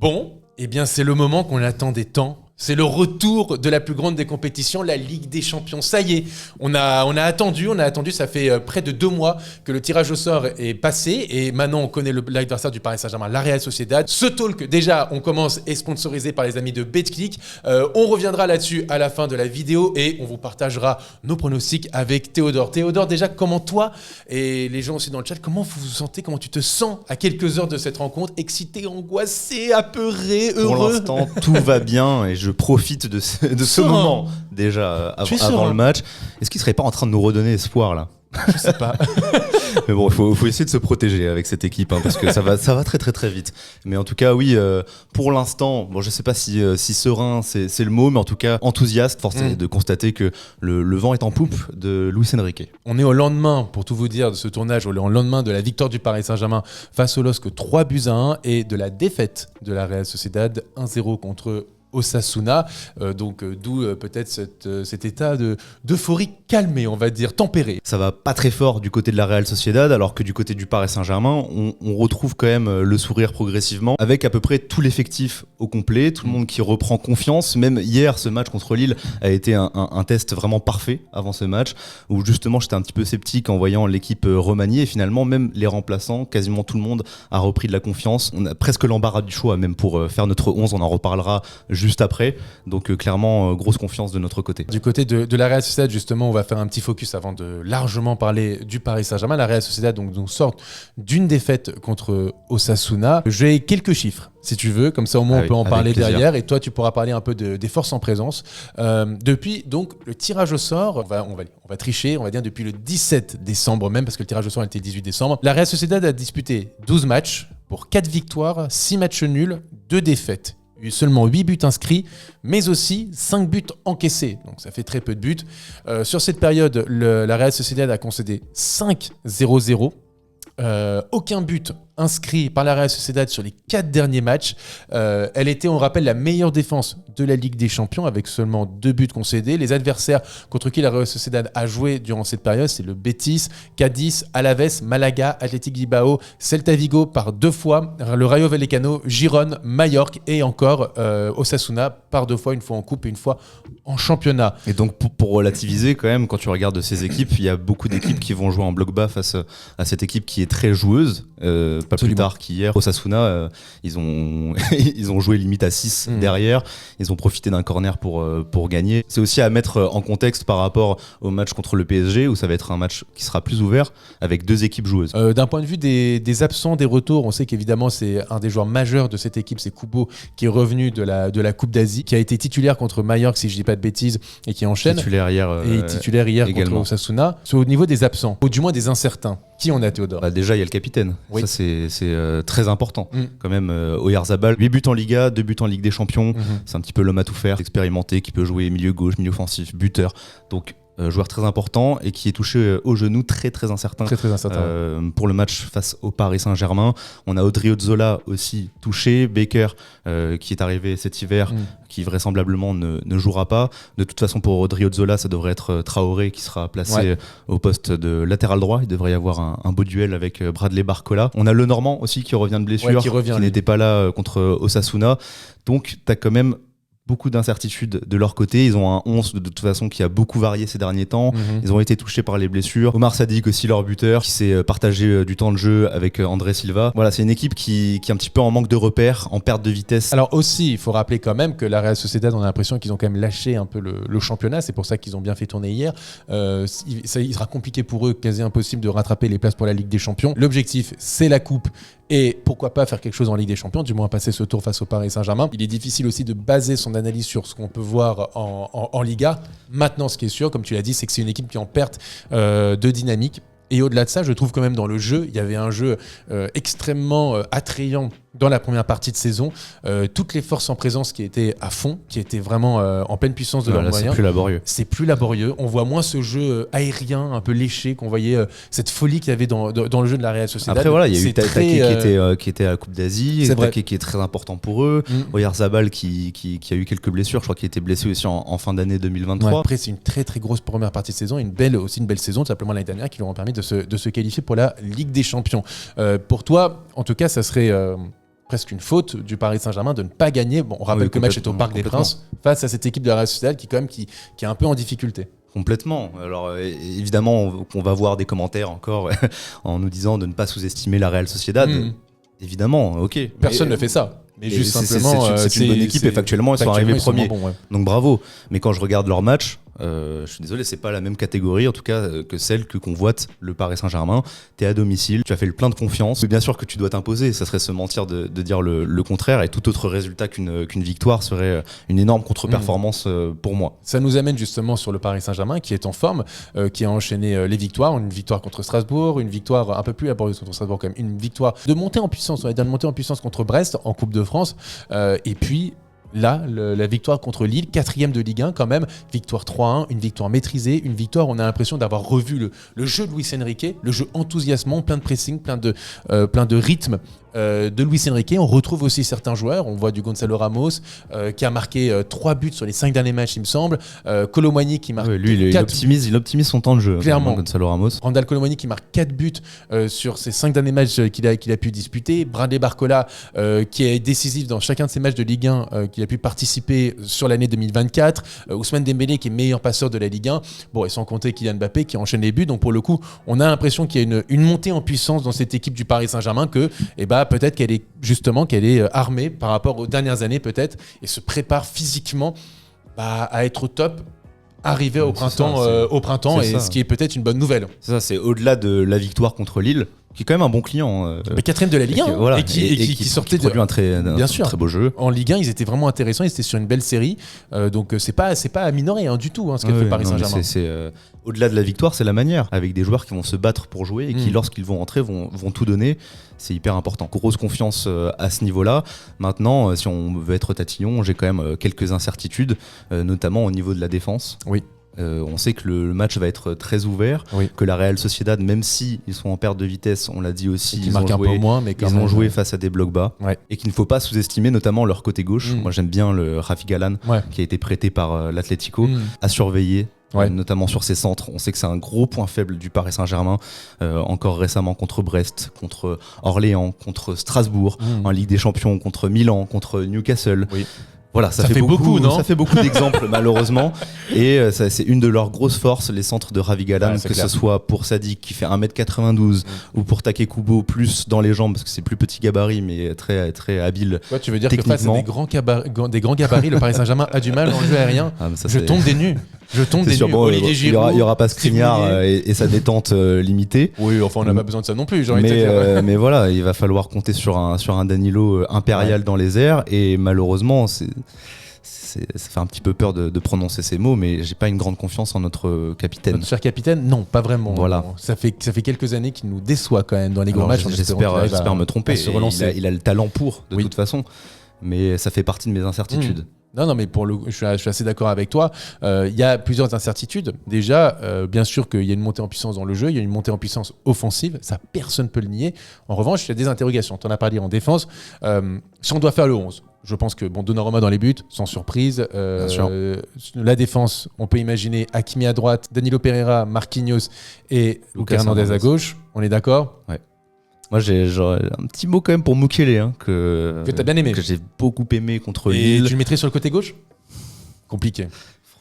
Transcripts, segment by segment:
Bon, eh bien c'est le moment qu'on attendait tant. C'est le retour de la plus grande des compétitions, la Ligue des Champions. Ça y est, on a attendu, ça fait près de 2 mois que le tirage au sort est passé et maintenant on connaît l'adversaire du Paris Saint-Germain, la Real Sociedad. Ce talk, déjà, on commence, est sponsorisé par les amis de Betclic. On reviendra là-dessus à la fin de la vidéo et on vous partagera nos pronostics avec Théodore. Théodore, déjà, comment toi et les gens aussi dans le chat, comment vous vous sentez, comment tu te sens à quelques heures de cette rencontre? Excité, angoissé, apeuré, heureux? Pour l'instant, tout va bien et je profite de ce moment déjà avant le match. Est-ce qu'il ne serait pas en train de nous redonner espoir là? Je sais pas. Mais bon, il faut essayer de se protéger avec cette équipe parce que ça va très très très vite. Mais en tout cas, oui, pour l'instant, bon, je sais pas si serein c'est le mot, mais en tout cas enthousiaste. Force est de constater que le vent est en poupe de Luis Enrique. On est au lendemain, pour tout vous dire, de ce tournage, au lendemain de la victoire du Paris Saint-Germain face au LOSC 3-1 et de la défaite de la Real Sociedad 1-0 contre Osasuna, d'où peut-être cet état d'euphorie calmé, on va dire, tempéré. Ça va pas très fort du côté de la Real Sociedad, alors que du côté du Paris Saint-Germain, on retrouve quand même le sourire progressivement, avec à peu près tout l'effectif au complet, tout le monde qui reprend confiance. Même hier, ce match contre Lille a été un test vraiment parfait avant ce match, où justement j'étais un petit peu sceptique en voyant l'équipe remaniée, et finalement même les remplaçants, quasiment tout le monde a repris de la confiance. On a presque l'embarras du choix, même pour faire notre 11, on en reparlera juste après, donc clairement grosse confiance de notre côté. Du côté de la Real Sociedad, justement, on va faire un petit focus avant de largement parler du Paris Saint-Germain. La Real Sociedad donc sort d'une défaite contre Osasuna. J'ai quelques chiffres, si tu veux, comme ça au moins on peut en parler derrière, et toi tu pourras parler un peu des forces en présence. Depuis donc le tirage au sort, on va tricher, on va dire depuis le 17 décembre même, parce que le tirage au sort était le 18 décembre. La Real Sociedad a disputé 12 matchs pour 4 victoires, 6 matchs nuls, 2 défaites. Il y a eu seulement 8 buts inscrits, mais aussi 5 buts encaissés. Donc ça fait très peu de buts. Sur cette période, la Real Sociedad a concédé 5-0-0. Aucun but inscrit par la Real Sociedad sur les 4 derniers matchs. Elle était, on rappelle, la meilleure défense de la Ligue des Champions avec seulement 2 buts concédés. Les adversaires contre qui la Real Sociedad a joué durant cette période, c'est le Betis, Cadiz, Alaves, Malaga, Athletic Bilbao, Celta Vigo par 2 fois, le Rayo Vallecano, Girone, Majorque et encore Osasuna par 2 fois, une fois en coupe et une fois en championnat. Et donc pour relativiser quand même, quand tu regardes ces équipes, il y a beaucoup d'équipes qui vont jouer en bloc bas face à cette équipe qui est très joueuse. Pas Absolument. Plus tard qu'hier, Osasuna, ils ont joué limite à 6 derrière. Ils ont profité d'un corner pour gagner. C'est aussi à mettre en contexte par rapport au match contre le PSG, où ça va être un match qui sera plus ouvert avec 2 équipes joueuses. D'un point de vue des absents, des retours, on sait qu'évidemment c'est un des joueurs majeurs de cette équipe, c'est Kubo, qui est revenu de la Coupe d'Asie, qui a été titulaire contre Majorque, si je dis pas de bêtises, et qui enchaîne. Titulaire hier contre Osasuna. Au niveau des absents, ou du moins des incertains, qui on a, Théodore? Déjà, il y a le capitaine. Oui. Ça, c'est très important. Quand même, Oyarzabal, 8 buts en Liga, 2 buts en Ligue des Champions. C'est un petit peu l'homme à tout faire, expérimenté, qui peut jouer milieu gauche, milieu offensif, buteur. Donc, joueur très important et qui est touché au genou, très très incertain. Très incertain. Pour le match face au Paris Saint-Germain. On a Odriozola aussi touché, Baker qui est arrivé cet hiver, qui vraisemblablement ne jouera pas. De toute façon, pour Odriozola, ça devrait être Traoré qui sera placé au poste de latéral droit. Il devrait y avoir un beau duel avec Bradley Barcola. On a Le Normand aussi qui revient de blessure, qui n'était pas là contre Osasuna. Donc tu as quand même beaucoup d'incertitudes de leur côté. Ils ont un 11 de toute façon qui a beaucoup varié ces derniers temps. Ils ont été touchés par les blessures. Omar Sadik aussi, leur buteur, qui s'est partagé du temps de jeu avec André Silva. Voilà, c'est une équipe qui est un petit peu en manque de repères, en perte de vitesse. Alors aussi, il faut rappeler quand même que la Real Sociedad, on a l'impression qu'ils ont quand même lâché un peu le championnat. C'est pour ça qu'ils ont bien fait tourner hier. Il sera compliqué pour eux, quasi impossible de rattraper les places pour la Ligue des Champions. L'objectif, c'est la coupe. Et pourquoi pas faire quelque chose en Ligue des Champions, du moins passer ce tour face au Paris Saint-Germain. Il est difficile aussi de baser son analyse sur ce qu'on peut voir en Liga. Maintenant, ce qui est sûr, comme tu l'as dit, c'est que c'est une équipe qui est en perte de dynamique. Et au-delà de ça, je trouve quand même dans le jeu, il y avait un jeu extrêmement attrayant dans la première partie de saison. Toutes les forces en présence qui étaient à fond, qui étaient vraiment en pleine puissance de leurs moyens. C'est plus laborieux. On voit moins ce jeu aérien, un peu léché, qu'on voyait cette folie qu'il y avait dans le jeu de la Real Sociedad. Après voilà, il y a eu Take qui était à la Coupe d'Asie, Take qui est très important pour eux, Oyarzabal qui a eu quelques blessures, je crois qu'il était blessé aussi en fin d'année 2023. Après c'est une très très grosse première partie de saison, aussi une belle saison, tout simplement l'année dernière, qui leur ont permis de se qualifier pour la Ligue des Champions. Pour toi, en tout cas, ça serait presque une faute du Paris Saint-Germain de ne pas gagner. Bon, on rappelle que le match est au Parc des Princes face à cette équipe de la Real Sociedad qui est un peu en difficulté. Complètement. Alors évidemment, on va voir des commentaires encore en nous disant de ne pas sous-estimer la Real Sociedad. Évidemment, ok. Personne ne fait ça. Mais juste simplement, c'est une bonne équipe et factuellement, ils sont arrivés premiers. Bons, ouais. Donc bravo. Mais quand je regarde leur match, je suis désolé, c'est pas la même catégorie, en tout cas, que celle que convoite le Paris Saint-Germain. T'es à domicile, tu as fait le plein de confiance. Mais bien sûr que tu dois t'imposer, ça serait se mentir de dire le contraire. Et tout autre résultat qu'une victoire serait une énorme contre-performance pour moi. Ça nous amène justement sur le Paris Saint-Germain qui est en forme, qui a enchaîné les victoires. Une victoire contre Strasbourg, une victoire un peu plus laborieuse contre Strasbourg quand même. Une victoire de montée en puissance, on va dire de montée en puissance contre Brest en Coupe de France. Et puis là, la victoire contre Lille, 4e de Ligue 1 quand même, victoire 3-1, une victoire maîtrisée, une victoire où on a l'impression d'avoir revu le jeu de Luis Enrique, le jeu enthousiasmant, plein de pressing, plein de rythme de Luis Enrique. On retrouve aussi certains joueurs, on voit du Gonzalo Ramos qui a marqué 3 buts sur les 5 derniers matchs il me semble, Kolo Muani qui marque il optimise son temps de jeu, clairement. Gonzalo Ramos. Randal Kolo Muani qui marque 4 buts sur ces 5 derniers matchs qu'il a pu disputer, Bradley Barcola qui est décisif dans chacun de ces matchs de Ligue 1 qu'il a pu participer sur l'année 2024, Ousmane Dembélé qui est meilleur passeur de la Ligue 1, bon, et sans compter Kylian Mbappé qui enchaîne les buts. Donc pour le coup on a l'impression qu'il y a une montée en puissance dans cette équipe du Paris Saint-Germain, que peut-être qu'elle est armée par rapport aux dernières années peut-être, et se prépare physiquement à être au top, arriver au printemps, et ce qui est peut-être une bonne nouvelle. C'est ça, c'est au-delà de la victoire contre Lille, qui est quand même un bon client. Mais 4e de la Ligue 1, et qui sortait de un très beau jeu. En Ligue 1, ils étaient vraiment intéressants, ils étaient sur une belle série, donc c'est pas à minorer du tout ce qu'a fait Paris Saint-Germain. Au-delà de la victoire, c'est la manière, avec des joueurs qui vont se battre pour jouer et qui, lorsqu'ils vont entrer, vont tout donner. C'est hyper important. Grosse confiance à ce niveau-là. Maintenant, si on veut être tatillon, j'ai quand même quelques incertitudes, notamment au niveau de la défense. Oui. On sait que le match va être très ouvert, que la Real Sociedad, même si ils sont en perte de vitesse, on l'a dit aussi, ils marquent un peu moins, mais ils ont joué face à des blocs bas, et qu'il ne faut pas sous-estimer notamment leur côté gauche. Moi j'aime bien le Rafi Galan qui a été prêté par l'Atlético, à surveiller. Notamment sur ses centres. On sait que c'est un gros point faible du Paris Saint-Germain, encore récemment contre Brest, contre Orléans, contre Strasbourg, en Ligue des Champions, contre Milan, contre Newcastle. Voilà, ça fait beaucoup, non ? Ça fait beaucoup d'exemples malheureusement, et c'est une de leurs grosses forces, les centres de Ravi Galan, que ce soit pour Sadik qui fait 1m92 ou pour Take Kubo, plus dans les jambes parce que c'est plus petit gabarit mais très, très habile. Tu veux dire que face à des grands gabarits, le Paris Saint-Germain a du mal en jeu aérien. Je tombe des nues. Olivier Giroud, il n'y aura pas Skriniar et sa détente limitée. Oui, enfin on n'a pas besoin de ça non plus, mais voilà, il va falloir compter sur un Danilo impérial dans les airs, et malheureusement ça fait un petit peu peur de prononcer ces mots, mais j'ai pas une grande confiance en notre capitaine. Notre cher capitaine, non, pas vraiment. Voilà. Ça fait quelques années qu'il nous déçoit quand même dans les gros matchs. J'espère me tromper. Il a le talent pour, de toute façon, mais ça fait partie de mes incertitudes. Non, mais je suis assez d'accord avec toi. Il y a plusieurs incertitudes. Déjà, bien sûr qu'il y a une montée en puissance dans le jeu, il y a une montée en puissance offensive, ça personne ne peut le nier. En revanche, il y a des interrogations. Tu en as parlé en défense. Si on doit faire le 11, je pense que Donnarumma dans les buts, sans surprise. La défense, on peut imaginer Hakimi à droite, Danilo Pereira, Marquinhos et Lucas Hernandez à gauche. On est d'accord ? Ouais. Moi, j'aurais un petit mot quand même pour Mukele, que t'as bien aimé, que j'ai beaucoup aimé contre Lille. Et tu le mettrais sur le côté gauche ? Compliqué.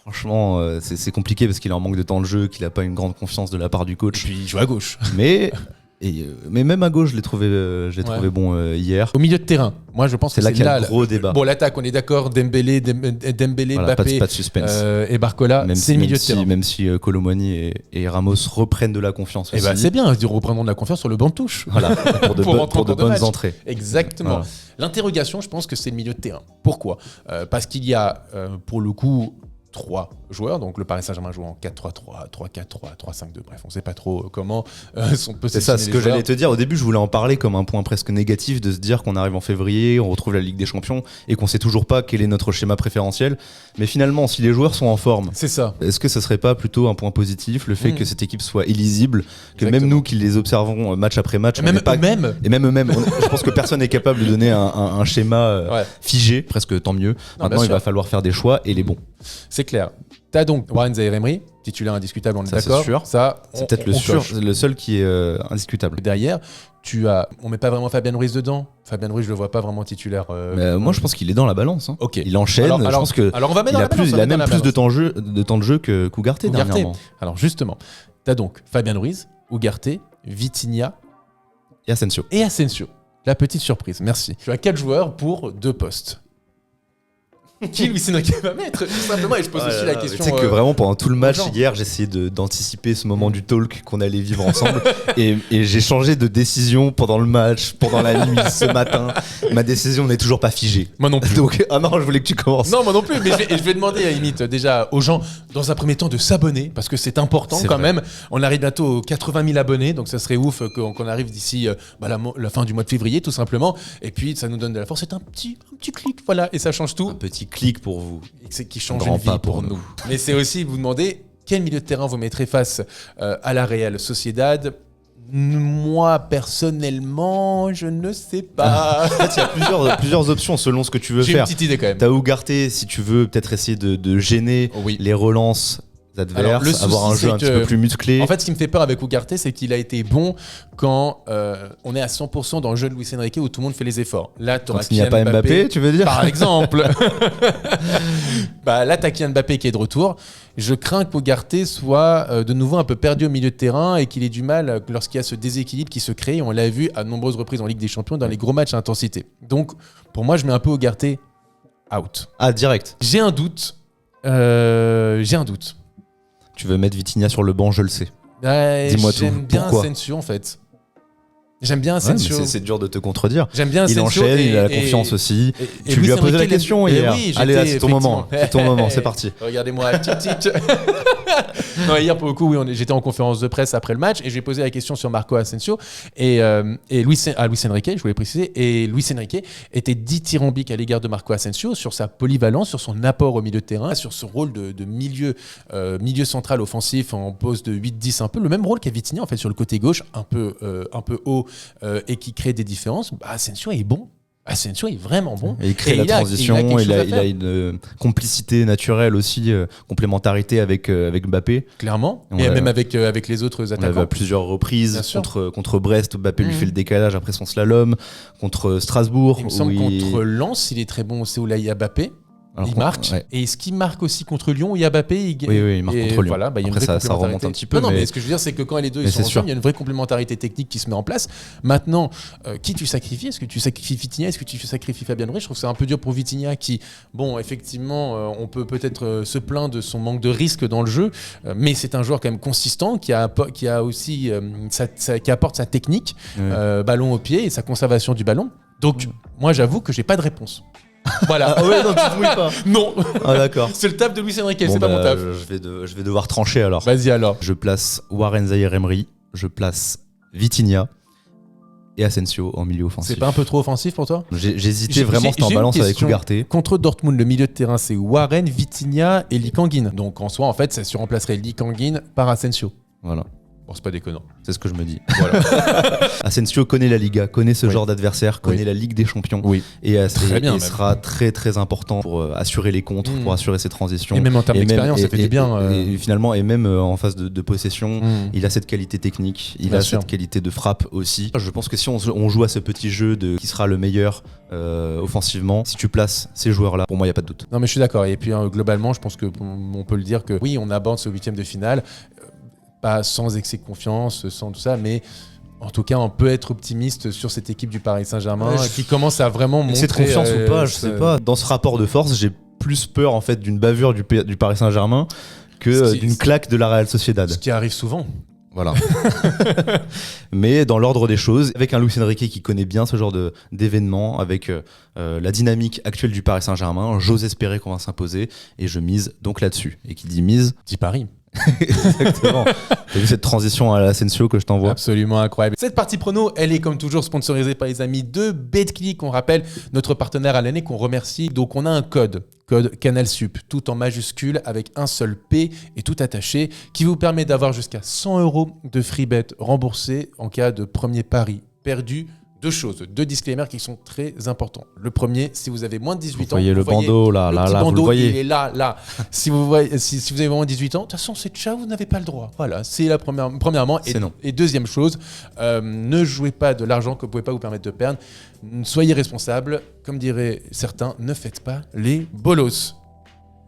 Franchement, c'est compliqué parce qu'il est en manque de temps de jeu, qu'il n'a pas une grande confiance de la part du coach. Et puis il joue à gauche. Mais même à gauche, je l'ai trouvé bon hier. Au milieu de terrain, moi je pense que c'est là le gros débat. Bon, l'attaque, on est d'accord, Dembélé, voilà, Mbappé pas de suspense. Et Barcola, c'est le milieu de terrain. Même si Kolo Muani et Ramos reprennent de la confiance aussi. C'est bien, ils reprendront de la confiance sur le banc de touche. Voilà, pour de bonnes entrées. Exactement. Voilà. L'interrogation, je pense que c'est le milieu de terrain. Pourquoi ? Parce qu'il y a, pour le coup, 3 joueurs, donc le Paris Saint-Germain joue en 4-3-3, 3-4-3, 3-5-2, bref, on ne sait pas trop comment sont positionner. C'est ça, ce que j'allais te dire. Au début, je voulais en parler comme un point presque négatif, de se dire qu'on arrive en février, on retrouve la Ligue des Champions et qu'on ne sait toujours pas quel est notre schéma préférentiel. Mais finalement, si les joueurs sont en forme, c'est ça. Est-ce que ça ne serait pas plutôt un point positif, le fait que cette équipe soit illisible, que même nous qui les observons match après match, et même eux-mêmes, je pense que personne n'est capable de donner un schéma figé, presque tant mieux. Maintenant, il va falloir faire des choix et les bons. C'est clair. T'as donc Warren Zaïre-Emery, titulaire indiscutable, on est Ça, c'est d'accord. sûr. Ça, C'est peut-être le seul qui est indiscutable. Derrière, on met pas vraiment Fabian Ruiz dedans. Fabian Ruiz, je le vois pas vraiment titulaire. Mais moi, je pense qu'il est dans la balance. Hein. Ok. Il enchaîne. Je pense que alors on va mettre dans la balance, il a même plus de temps de jeu que Ugarte dernièrement. Alors justement, t'as donc Fabian Ruiz, Ugarte, Vitinha Et Asensio. La petite surprise, merci. Tu as 4 joueurs pour 2 postes. Qui Luis Enrique va mettre tout simplement, et je pose aussi la question. Tu sais que vraiment pendant tout le match hier, j'essayais d'anticiper ce moment du talk qu'on allait vivre ensemble et j'ai changé de décision pendant le match, pendant la nuit, ce matin. Ma décision n'est toujours pas figée. Moi non plus. Donc non, je voulais que tu commences. Non, moi non plus, mais je vais demander à limite déjà aux gens dans un premier temps de s'abonner parce que c'est important quand même. On arrive bientôt aux 80 000 abonnés, donc ça serait ouf qu'on arrive d'ici la fin du mois de février tout simplement. Et puis ça nous donne de la force. C'est un petit clic, voilà, et ça change tout. Un petit clic pour vous. Qui change une vie pour nous. Mais c'est aussi vous demander quel milieu de terrain vous mettrez face à la Real Sociedad. Moi, personnellement, je ne sais pas. En fait, il y a plusieurs options selon ce que tu veux faire. J'ai une petite idée quand même. T'as Ugarte, si tu veux peut-être essayer de gêner les relances adverses, avoir un jeu un petit peu plus musclé. En fait, ce qui me fait peur avec Ugarte, c'est qu'il a été bon quand on est à 100% dans le jeu de Luis Enrique où tout le monde fait les efforts. Là, quand il n'y a pas Mbappé, tu veux dire ? Par exemple. Là, t'as Kylian Mbappé qui est de retour. Je crains qu'Ugarte soit de nouveau un peu perdu au milieu de terrain et qu'il ait du mal lorsqu'il y a ce déséquilibre qui se crée. On l'a vu à de nombreuses reprises en Ligue des Champions dans les gros matchs à intensité. Donc, pour moi, je mets un peu Ugarte out. Ah, direct. J'ai un doute. Tu veux mettre Vitinha sur le banc, je le sais. Dis-moi tout. J'aime bien Asensio en fait. J'aime bien Asensio. Ouais, c'est dur de te contredire. J'aime bien Asensio. Il enchaîne, il a la confiance aussi. Tu lui as posé la question hier. Oui, allez, là, c'est ton moment. C'est ton moment, c'est parti. Regardez-moi, petite. Non, hier, pour le coup, j'étais en conférence de presse après le match et j'ai posé la question sur Marco Asensio et Luis Enrique, je voulais préciser, et Luis Enrique était dithyrambique à l'égard de Marco Asensio sur sa polyvalence, sur son apport au milieu de terrain, sur ce rôle de milieu central offensif en poste de 8-10, un peu le même rôle qu'a Vitinha en fait sur le côté gauche, un peu haut et qui crée des différences. Asensio est bon. Asensio est vraiment bon. Et il crée la transition, il a une complicité naturelle aussi, complémentarité avec Mbappé. Clairement, et même avec les autres attaquants. On l'avait à plusieurs reprises contre Brest, Mbappé lui fait le décalage après son slalom, contre Strasbourg. Il me semble contre Lens, il est très bon aussi où là il y a Mbappé. Il marque. Ouais. Et est-ce qu'il marque aussi contre Lyon où il y a Mbappé Oui, il marque contre Lyon. Voilà, après, ça remonte un petit peu. Non, mais ce que je veux dire, c'est que quand les deux ils sont ensemble, il y a une vraie complémentarité technique qui se met en place. Maintenant, qui tu sacrifies ? Est-ce que tu sacrifies Vitinha ? Est-ce que tu sacrifies Fabian Ruiz ? Je trouve que c'est un peu dur pour Vitinha qui, effectivement, on peut peut-être se plaindre de son manque de risque dans le jeu, mais c'est un joueur quand même consistant qui a aussi qui apporte sa technique, ballon au pied et sa conservation du ballon. Donc, moi, j'avoue que j'ai pas de réponse. Voilà. Ah ouais, non, tu te mouilles pas. Non. Ah d'accord. C'est le taf de Luis Enrique, c'est pas mon taf. Je vais devoir trancher alors. Vas-y alors. Je place Warren Zaïre-Emery, je place Vitinha et Asensio en milieu offensif. C'est pas un peu trop offensif pour toi ? J'hésitais vraiment, c'était en balance avec Ugarte. Contre Dortmund, le milieu de terrain, c'est Warren, Vitinha et Lee Kang-in. Donc en soi, en fait, ça surremplacerait Lee Kang-in par Asensio. Voilà. Bon, c'est pas déconnant. C'est ce que je me dis. Voilà. Asensio connaît la Liga, connaît ce genre d'adversaire, connaît la Ligue des Champions. Oui. Et sera très très important pour assurer les contres, pour assurer ses transitions. Et même en termes d'expérience, ça fait du bien. Et finalement, et même en phase de possession, il a cette qualité technique, il a cette qualité de frappe aussi. Je pense que si on joue à ce petit jeu de qui sera le meilleur offensivement, si tu places ces joueurs-là, pour moi, il n'y a pas de doute. Non, mais je suis d'accord. Et puis globalement, je pense qu'on peut le dire que oui, on aborde ce 8e de finale. Pas sans excès de confiance, sans tout ça, mais en tout cas, on peut être optimiste sur cette équipe du Paris Saint-Germain qui commence à vraiment montrer... C'est de confiance ou pas, je sais pas. Dans ce rapport de force, j'ai plus peur en fait d'une bavure du Paris Saint-Germain que d'une claque de la Real Sociedad. Ce qui arrive souvent. Voilà. Mais dans l'ordre des choses, avec un Luis Enrique qui connaît bien ce genre d'événements, avec la dynamique actuelle du Paris Saint-Germain, j'ose espérer qu'on va s'imposer et je mise donc là-dessus. Et qui dit mise, dit Paris. Exactement. T'as vu cette transition à l'Asensio que je t'envoie ? Absolument incroyable. Cette partie prono, elle est comme toujours sponsorisée par les amis de BetClick. On rappelle notre partenaire à l'année qu'on remercie. Donc on a un code CanalSup, tout en majuscule avec un seul P et tout attaché, qui vous permet d'avoir jusqu'à 100 € de free bet remboursés en cas de premier pari perdu deux choses, deux disclaimers qui sont très importants. Le premier, si vous avez moins de 18 ans, vous voyez le bandeau là, petit vous le voyez. il est là. Si vous avez moins de 18 ans, de toute façon, c'est ciao, vous n'avez pas le droit. Voilà, c'est la premièrement. Et deuxième chose, ne jouez pas de l'argent que vous ne pouvez pas vous permettre de perdre. Soyez responsable. Comme diraient certains, ne faites pas les bolos.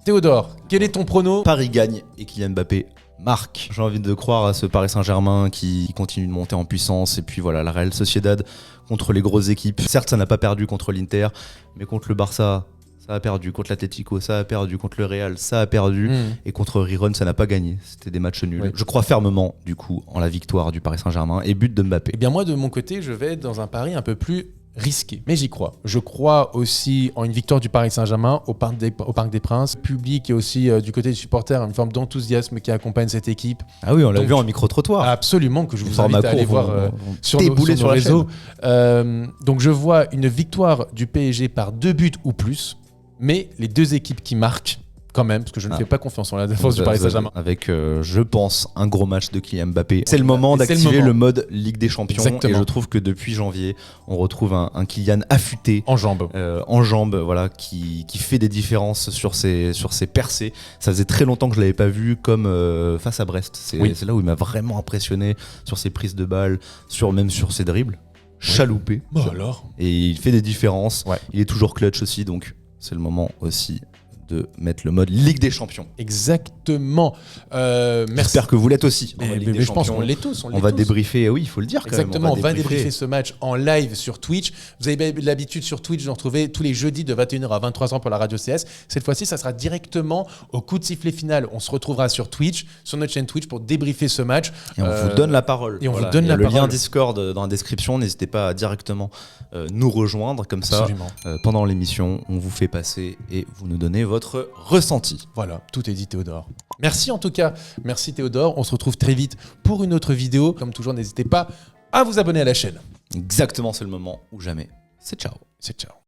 Théodore, quel est ton prono ? Paris gagne et Kylian Mbappé marque. J'ai envie de croire à ce Paris Saint-Germain qui continue de monter en puissance. Et puis voilà, la Real Sociedad contre les grosses équipes. Certes, ça n'a pas perdu contre l'Inter, mais contre le Barça, ça a perdu. Contre l'Atlético, ça a perdu. Contre le Real, ça a perdu. Et contre Riron, ça n'a pas gagné. C'était des matchs nuls. Oui. Je crois fermement, du coup, en la victoire du Paris Saint-Germain et but de Mbappé. Eh bien moi, de mon côté, je vais dans un pari un peu plus risqué, mais j'y crois. Je crois aussi en une victoire du Paris Saint-Germain au Parc des Princes. Public et aussi du côté des supporters, une forme d'enthousiasme qui accompagne cette équipe. Ah oui, on l'a vu en micro-trottoir. Absolument, que je vous invite à aller voir sur nos réseaux. Donc je vois une victoire du PSG par 2 buts ou plus, mais les deux équipes qui marquent quand même, parce que je ne fais pas confiance en la défense du Paris Saint-Germain. Avec, je pense, un gros match de Kylian Mbappé. C'est le moment d'activer le mode Ligue des Champions. Exactement. Et je trouve que depuis janvier, on retrouve un Kylian affûté. En jambes. Voilà, qui fait des différences sur ses percées. Ça faisait très longtemps que je ne l'avais pas vu comme face à Brest. C'est là où il m'a vraiment impressionné sur ses prises de balles, même sur ses dribbles. Chaloupé. Bon, alors. Et il fait des différences. Ouais. Il est toujours clutch aussi, donc c'est le moment aussi de mettre le mode Ligue des Champions. Exactement. Merci. J'espère que vous l'êtes aussi. Mais je pense qu'on l'est tous. On va débriefer, oui, il faut le dire. Exactement, on va débriefer ce match en live sur Twitch. Vous avez l'habitude sur Twitch de nous retrouver tous les jeudis de 21h à 23h pour la radio CS. Cette fois-ci, ça sera directement au coup de sifflet final. On se retrouvera sur Twitch, sur notre chaîne Twitch pour débriefer ce match. Et on vous donne la parole. Et on vous donne la parole. Le lien Discord dans la description. N'hésitez pas à directement nous rejoindre. Comme ça, pendant l'émission, on vous fait passer et vous nous donnez votre ressenti. Voilà, tout est dit Théodore. Merci en tout cas, merci Théodore. On se retrouve très vite pour une autre vidéo. Comme toujours, n'hésitez pas à vous abonner à la chaîne. Exactement, c'est le moment ou jamais. C'est ciao. C'est ciao.